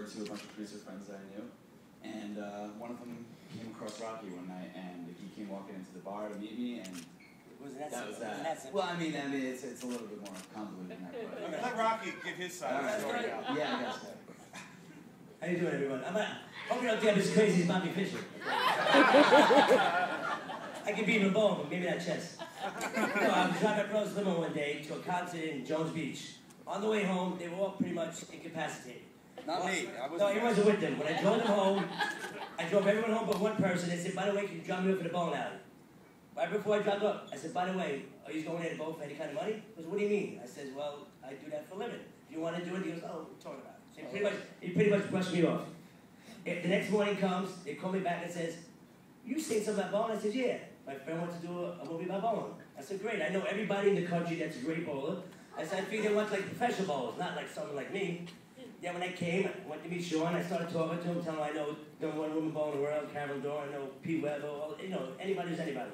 to a bunch of producer friends that I knew, and one of them came across Rocky one night, and he came walking into the bar to meet me, and that was that. Well, I mean, it's a little bit more convoluted than that. But, let Rocky give his side of the story out. Yeah, I guess so. How you doing, everyone? Hope you don't think I'm as crazy as Bobby Fischer. I can beat him a bone, but maybe not chess. No, I was driving across limo one day to a concert in Jones Beach. On the way home, they were all pretty much incapacitated. Not me. No, he wasn't with them. When I drove them home, I drove everyone home but one person. They said, by the way, can you drop me off at the bowling alley? Right before I dropped up, I said, by the way, are you going there to bowl for any kind of money? He goes, what do you mean? I said, well, I do that for a living. If you want to do it, he goes, oh, we're talking about it. So he pretty much brushed me off. If the next morning comes, they call me back and says, you saying something about bowling? I said, yeah. My friend wants to do a movie about bowling. I said, great. I know everybody in the country that's a great bowler. I said, I figured they want like professional bowlers, not like someone like me. Yeah, when I came, I went to meet Sean. I started talking to him, telling him I know number one woman bowler in the world, Carol Dunne, I know Pete Weber, anybody who's anybody.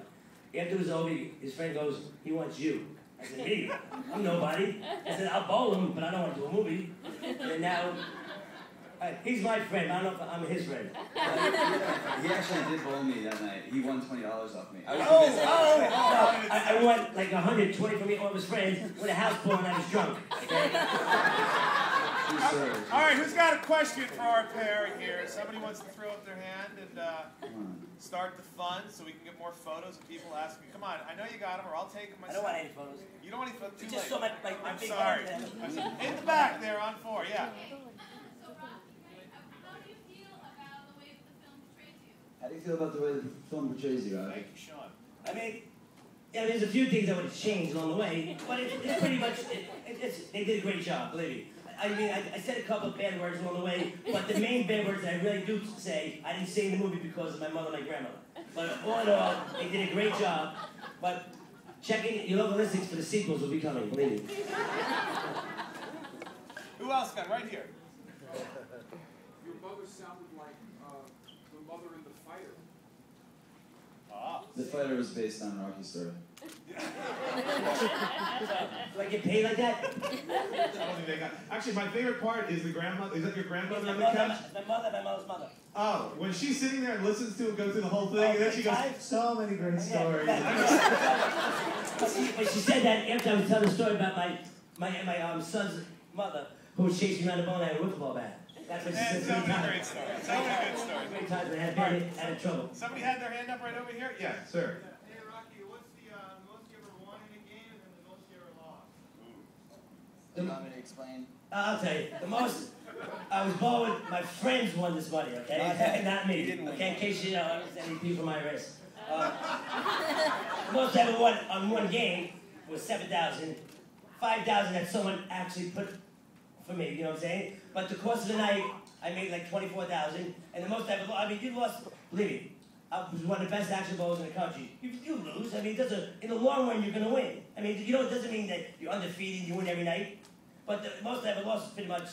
After it was over, his friend goes, he wants you. I said, me? I'm nobody. I said, I'll bowl him, but I don't want to do a movie. And now, he's my friend. I don't know if I'm his friend. He actually did bowl me that night. He won $20 off me. I won like $120 from me, all his friends, with a house ball and I was drunk. All right, who's got a question for our pair here? Somebody wants to throw up their hand and start the fun so we can get more photos of people asking. Come on, I know you got them, or I'll take them myself. I don't want any photos. You don't want any photos? Too just late. So my I'm sorry. In the back there on 4, yeah. How do you feel about the way the film portrays you? Thank you, Sean. I mean, yeah, there's a few things I would have changed along the way, but it's pretty much, they did a great job, believe me. I mean, I said a couple of bad words along the way, but the main bad words that I really do say, I didn't say in the movie because of my mother and my grandmother. But all in all, they did a great job. But checking your local listings for the sequels will be coming, believe me. Who else got right here? Your mother sounded like the mother in The Fighter. Ah. The Fighter was based on Rocky's story. Do I get paid like that? I don't think they got. Actually, my favorite part is the grandmother. Is that your grandmother on the My couch? mother's mother. Oh, when she's sitting there and listens to him go through the whole thing, and then she goes, so many great stories. But she said that after I was telling the story about my son's mother who was chasing me around the ball and I had a wiffle ball bat. That's what she said. So many great stories. So many good stories. Many times when I had trouble. Somebody had their hand up right over here? Yeah, sir. Hey, Rocky, what's the most you ever won in a game and then the most you ever lost? Do you want me to explain? I'll tell you. The most, I was bowling, my friends won this money, okay? Not me. Okay, in case you know, any people my wrist. The most I ever won on one game was $7,000. $5,000 that someone actually put for me, you know what I'm saying? But the course of the night, I made like $24,000, and the most I ever lost, I mean, you lost, believe me, I was one of the best action bowlers in the country. You lose, I mean, it doesn't, in the long run, you're going to win. I mean, you know, it doesn't mean that you're undefeated, you win every night. But the most I ever lost was pretty much,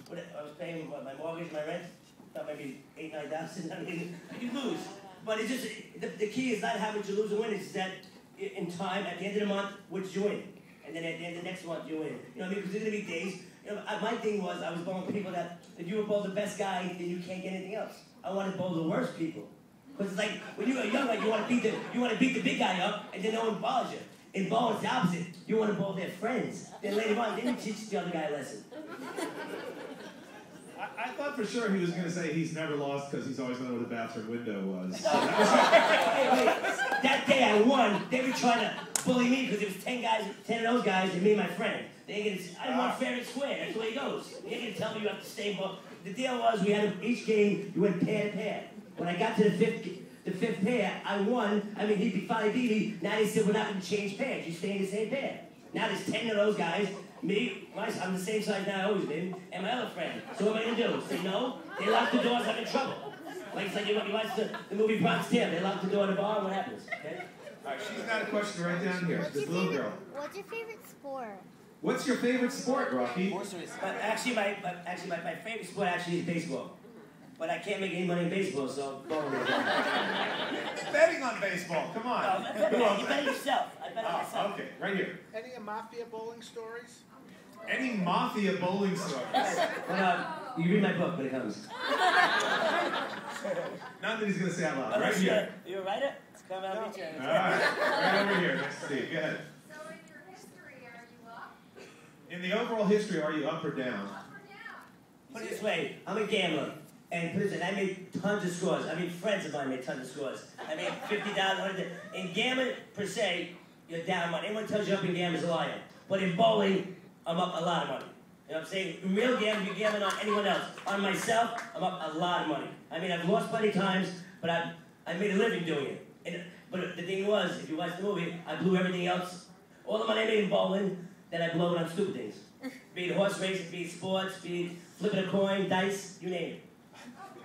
I was paying my mortgage, my rent, about maybe $8,000, $9,000, I mean, you lose. But it's just, the key is not how much you lose and win, it's that in time, at the end of the month, which you win. And then at the end of the next month, you win. You know what I mean? Because there's going to be days, you know, my thing was, I was bowling people that, if you were both the best guy, then you can't get anything else. I wanted to bowl the worst people. Because it's like, when you were younger, you want to beat the big guy up, and then no one bothers you. In bowling, it's the opposite. You want to bowl their friends. Then later on, then you teach the other guy a lesson. I thought for sure he was going to say he's never lost because he's always known where the bathroom window was. Hey, that day I won, they were trying to bully me because it was 10 of those guys and me and my friend. I won fair and square, that's the way it goes. They ain't gonna tell me you have to stay involved. The deal was we had each game, you went pair to pair. When I got to the fifth pair, I won. I mean, he finally beat me. Now they said we're not going to change pairs. You stay in the same pair. Now there's 10 of those guys. Me, I'm the same size now I always been, and my other friend. So what am I going to do? Say no? They lock the doors, I'm in trouble. Like it's like you watch the movie Bronx Tale. They lock the door in the bar, and what happens? Okay? All right, she's got a question right down here. This little girl. What's your favorite sport? What's your favorite sport, Rocky? Actually, my favorite sport actually is baseball. But I can't make any money in baseball, so bowling is Betting on baseball, come on. No, you bet yourself. I bet on myself. Okay, right here. Any Mafia bowling stories? Any mafia bowling stories? You read my book when it comes. Not that he's going to say out loud. Oh, Right here. You a writer? It's coming out of All right. Right over here. Nice to see you. Go ahead. So in your history, are you up? In the overall history, are you up or down? Up or down? Put it this way, I'm a gambler. And put it this way, I made tons of scores. I mean, friends of mine made tons of scores. I made $50, $100. In gambling, per se, you're down money. Anyone tells you up in gambling is a liar. But in bowling, I'm up a lot of money. You know what I'm saying? In real gambling, you're gambling on anyone else. On myself, I'm up a lot of money. I mean, I've lost plenty of times, but I made a living doing it. But the thing was, if you watch the movie, I blew everything else. All the money I made in bowling, then I blow it on stupid things. Be it horse racing, be it sports, be it flipping a coin, dice, you name it.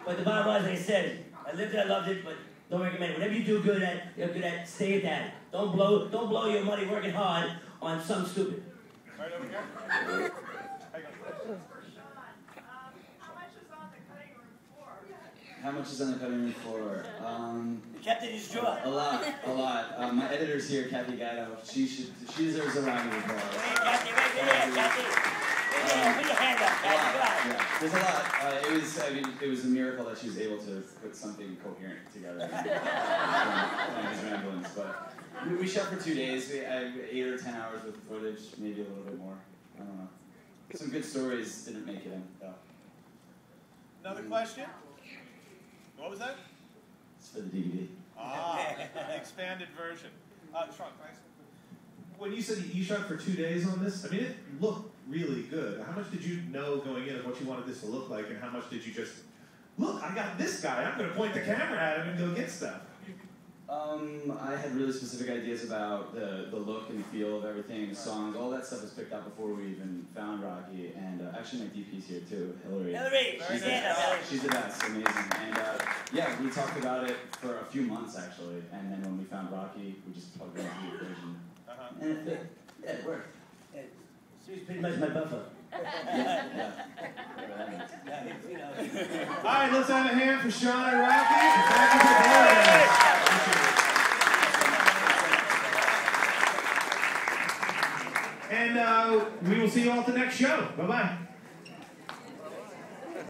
But the bottom line is, like I said, I lived it, I loved it, but don't recommend it. Whatever you do good at, you're good at, stay at that. Don't blow your money working hard on something stupid. Right over here. How much is on the cutting room floor? He kept it in his drawer. A lot. My editor's here, Kathy Gatto. She deserves a round of applause. Hey, Kathy, right there, Kathy. Put your hand up, Kathy, go on. Yeah, there's a lot. It was a miracle that she was able to put something coherent together. These ramblings, but we shot for 2 days. We had 8 or 10 hours worth of footage, maybe a little bit more. I don't know. Some good stories didn't make it in, though. Another question? What was that? It's for the DVD. The expanded version. Sean, thanks. When you said you shot for 2 days on this, I mean, it looked really good. How much did you know going in of what you wanted this to look like, and how much did you just, look, I got this guy, I'm going to point the camera at him and go get stuff? I had really specific ideas about the look and feel of everything, the songs, all that stuff was picked out before we even found Rocky, and actually my DP's here too, Hillary. She's the best, amazing, and yeah, we talked about it for a few months actually, and then when we found Rocky, we just plugged it into the equation, and it fit. Yeah, it worked. She's pretty much my buffer. Yeah. All right, let's have a hand for Sean and Rocky. Thank you for joining us. And we will see you all at the next show. Bye-bye.